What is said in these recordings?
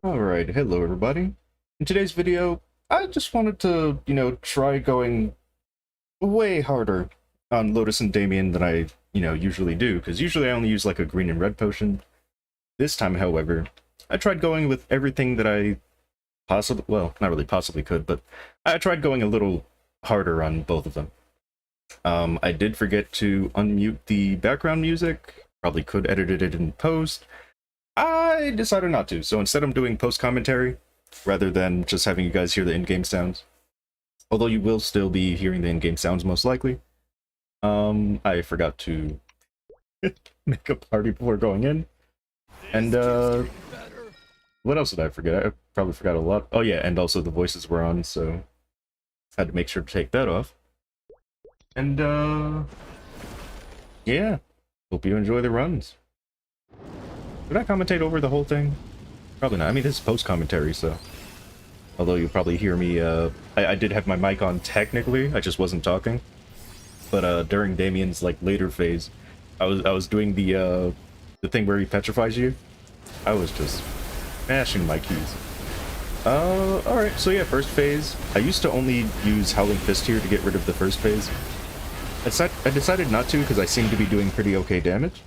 Alright, hello everybody. In today's video, I just wanted to, try going way harder on Lotus and Damien than I, usually do, because usually I only use like a green and red potion. This time, however, I tried going with everything that I possibly, well, not really possibly could, but I tried going a little harder on both of them. I did forget to unmute the background music, probably could edit it in post. I decided not to, so instead I'm doing post-commentary, rather than just having you guys hear the in-game sounds. Although you will still be hearing the in-game sounds most likely. I forgot to make a party before going in. And, what else did I forget? I probably forgot a lot. Oh yeah, and also the voices were on, so had to make sure to take that off. And, yeah. Hope you enjoy the runs. Did I commentate over the whole thing? Probably not. I mean, this is post-commentary, so... Although you'll probably hear me, I did have my mic on technically, I just wasn't talking. But, during Damien's, like, later phase, I was doing the thing where he petrifies you. I was just mashing my keys. Alright, so yeah, first phase. I used to only use Howling Fist here to get rid of the first phase. I decided not to, because I seem to be doing pretty okay damage.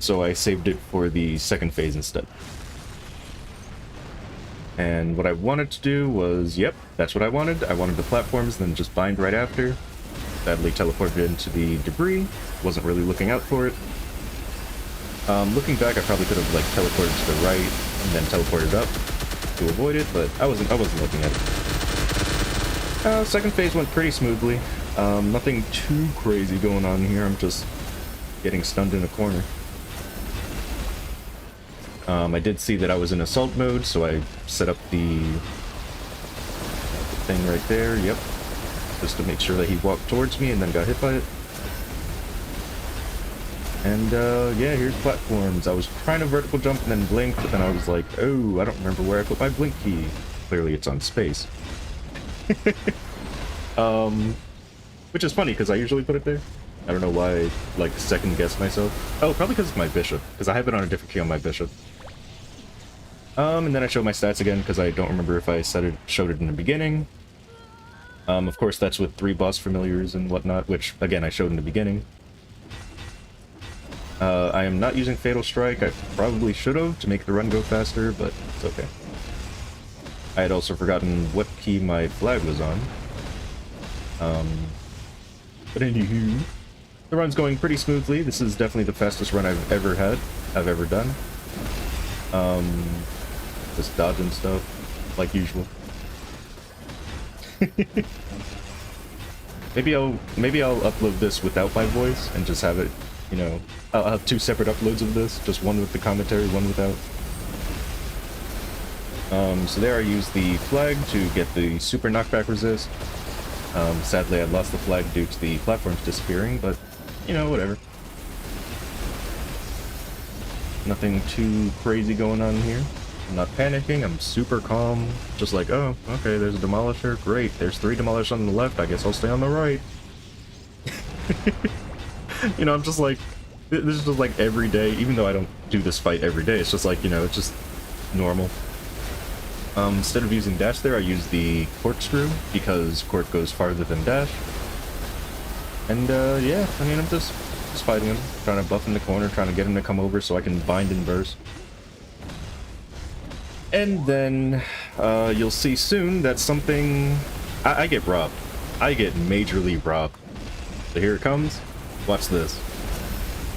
So I saved it for the second phase instead. And what I wanted to do was, yep, that's what I wanted. I wanted the platforms, then just bind right after. Sadly teleported into the debris. Wasn't really looking out for it. Looking back, I probably could have like teleported to the right and then teleported up to avoid it, but I wasn't looking at it. Second phase went pretty smoothly. Nothing too crazy going on here. I'm just getting stunned in a corner. I did see that I was in assault mode, so I set up the thing right there, yep. Just to make sure that he walked towards me and then got hit by it. And, yeah, here's platforms. I was trying to vertical jump and then blink, but then I was like, oh, I don't remember where I put my blink key. Clearly it's on space. Which is funny, because I usually put it there. I don't know why I, like, second-guess myself. Oh, probably because it's my bishop, because I have it on a different key on my bishop. And then I show my stats again, because I don't remember if I showed it in the beginning. Of course, that's with 3 boss familiars and whatnot, which, again, I showed in the beginning. I am not using Fatal Strike. I probably should have to make the run go faster, but it's okay. I had also forgotten what key my flag was on. But anywho, the run's going pretty smoothly. This is definitely the fastest run I've ever done. Just dodging stuff, like usual. Maybe I'll upload this without my voice and just have it, I'll have 2 separate uploads of this, just one with the commentary, one without. So there I used the flag to get the super knockback resist. Sadly I lost the flag due to the platforms disappearing, but, whatever. Nothing too crazy going on here. I'm not panicking, I'm super calm. Just like, oh, okay, there's a demolisher, great. There's 3 demolishers on the left, I guess I'll stay on the right. I'm just like, this is just like every day, even though I don't do this fight every day, it's just like, it's just normal. Instead of using dash there, I use the corkscrew, because cork goes farther than dash. And, yeah, I mean, I'm just fighting him, trying to buff in the corner, trying to get him to come over so I can bind and burst. And then, you'll see soon that something... I get robbed. I get majorly robbed. So here it comes. Watch this.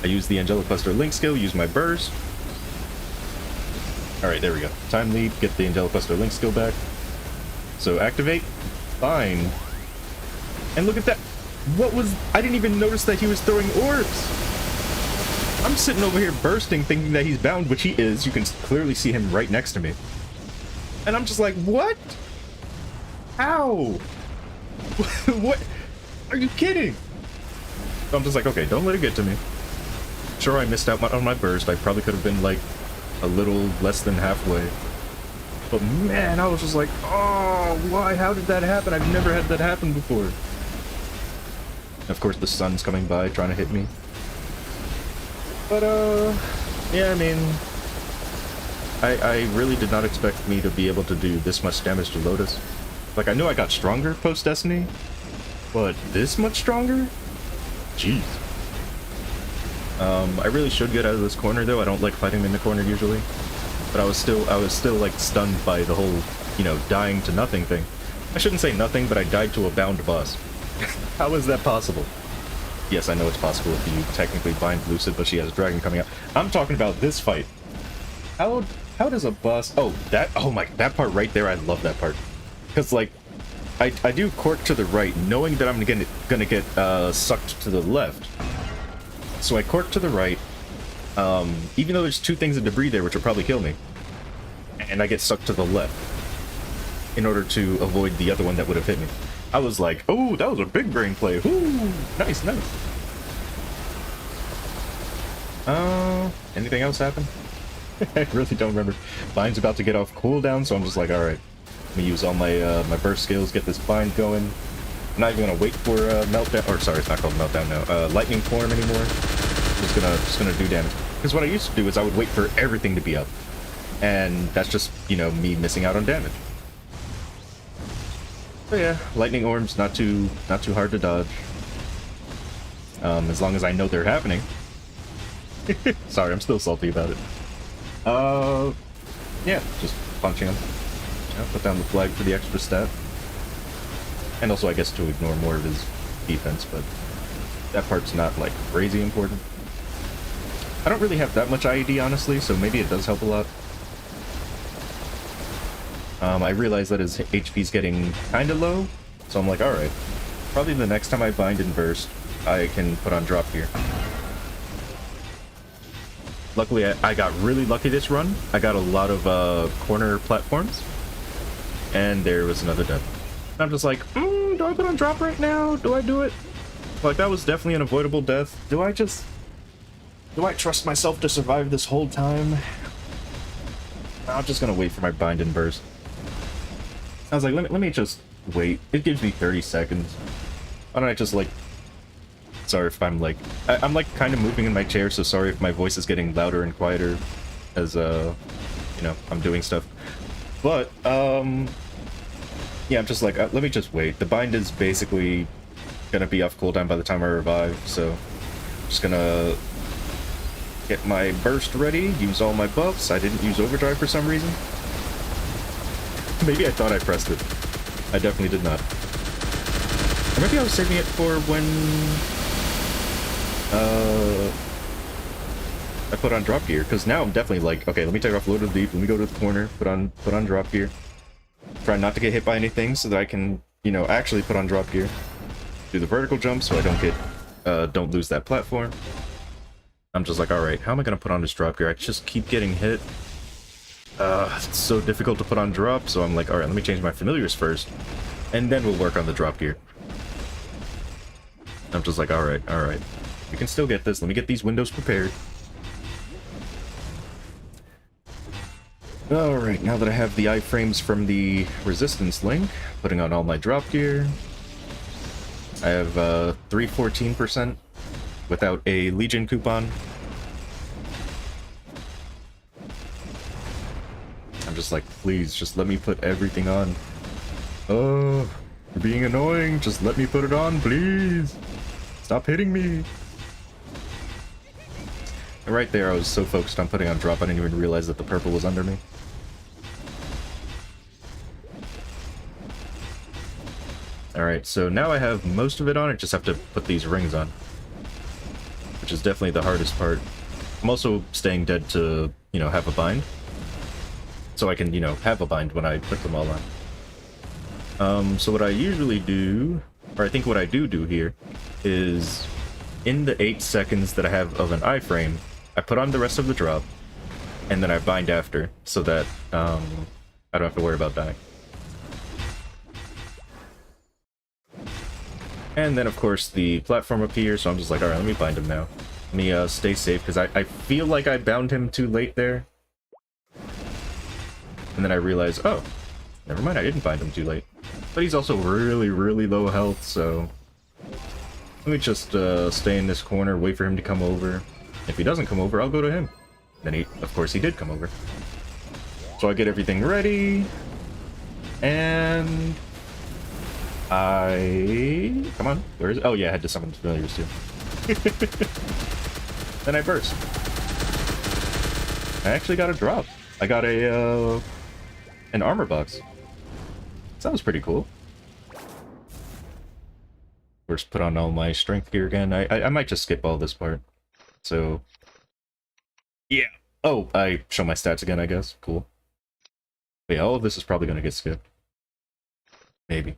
I use the Angelic Cluster Link skill, use my burst. Alright, there we go. Time lead, get the Angelic Cluster Link skill back. So activate, bind. And look at that! What was... I didn't even notice that he was throwing orbs! I'm sitting over here bursting, thinking that he's bound, which he is. You can clearly see him right next to me. And I'm just like, what? How? What? Are you kidding? So I'm just like, okay, don't let it get to me. Sure, I missed out on my burst. I probably could have been, like, a little less than halfway. But man, I was just like, oh, why? How did that happen? I've never had that happen before. Of course, the sun's coming by, trying to hit me. But, yeah, I mean, I really did not expect me to be able to do this much damage to Lotus. Like, I knew I got stronger post-Destiny, but this much stronger? Jeez. I really should get out of this corner, though. I don't like fighting in the corner usually. But I was still like stunned by the whole, you know, dying to nothing thing. I shouldn't say nothing, but I died to a bound boss. How is that possible? Yes, I know it's possible if you technically bind Lucid, but she has a dragon coming out. I'm talking about this fight. How does a boss... Oh, that part right there, I love that part. Because, like, I do cork to the right, knowing that I'm gonna get sucked to the left. So I cork to the right, even though there's two things of debris there which will probably kill me. And I get sucked to the left in order to avoid the other one that would have hit me. I was like, oh, that was a big brain play. Ooh, nice, nice. Anything else happen? I really don't remember. Bind's about to get off cooldown, so I'm just like, alright. Let me use all my my burst skills, get this bind going. I'm not even gonna wait for meltdown, or sorry, it's not called meltdown now. Lightning form anymore. Just gonna do damage. Because what I used to do is I would wait for everything to be up, and that's just, you know, me missing out on damage. So yeah, lightning orbs not too hard to dodge. As long as I know they're happening. Sorry, I'm still salty about it. Yeah, just punching him. Yeah, put down the flag for the extra stat. And also, I guess, to ignore more of his defense, but that part's not, like, crazy important. I don't really have that much IED, honestly, so maybe it does help a lot. I realize that his HP's getting kinda low, so I'm like, alright. Probably the next time I bind and burst, I can put on drop gear. Luckily, I got really lucky this run. I got a lot of corner platforms, and there was another death. I'm just like, do I put on drop right now? Do I do it? Like, that was definitely an avoidable death. Do I trust myself to survive this whole time? I'm just gonna wait for my bind and burst. I was like, let me just wait. It gives me 30 seconds. Why don't I just, like... Sorry if I'm, like... I'm, like, kind of moving in my chair, so sorry if my voice is getting louder and quieter as, you know, I'm doing stuff. But, yeah, I'm just like, let me just wait. The bind is basically gonna be off cooldown by the time I revive, so... I'm just gonna... get my burst ready, use all my buffs. I didn't use overdrive for some reason. Maybe I thought I pressed it. I definitely did not. Or maybe I was saving it for when... I put on drop gear, because now I'm definitely like, okay, let me take off Load of Deep, let me go to the corner, put on drop gear. Try not to get hit by anything so that I can, you know, actually put on drop gear. Do the vertical jump so I don't get, don't lose that platform. I'm just like, alright, how am I gonna put on this drop gear? I just keep getting hit. It's so difficult to put on drop, so I'm like, alright, let me change my familiars first, and then we'll work on the drop gear. I'm just like, alright, we can still get this. Let me get these windows prepared. Alright, now that I have the iframes from the resistance link, putting on all my drop gear. I have 314% without a Legion coupon. I'm just like, please, just let me put everything on. Oh, you're being annoying. Just let me put it on, please. Stop hitting me. And right there, I was so focused on putting on drop, I didn't even realize that the purple was under me. Alright, so now I have most of it on, I just have to put these rings on. Which is definitely the hardest part. I'm also staying dead to, you know, have a bind. So I can, you know, have a bind when I put them all on. So what I usually do, or I think what I do here, is in the 8 seconds that I have of an iframe, I put on the rest of the drop, and then I bind after, so that I don't have to worry about dying. And then, of course, the platform appears, so I'm just like, alright, let me bind him now. Let me stay safe, because I feel like I bound him too late there. And then I realize, oh, never mind, I didn't bind him too late. But he's also really, really low health, so... Let me just stay in this corner, wait for him to come over. If he doesn't come over, I'll go to him. Then of course, he did come over. So I get everything ready, and come on, where is it? Oh yeah, I had to summon familiars too. Then I burst. I actually got a drop. I got an armor box. So that was pretty cool. First, put on all my strength gear again. I might just skip all this part. So, yeah. Oh, I show my stats again, I guess. Cool. But yeah, all of this is probably going to get skipped. Maybe.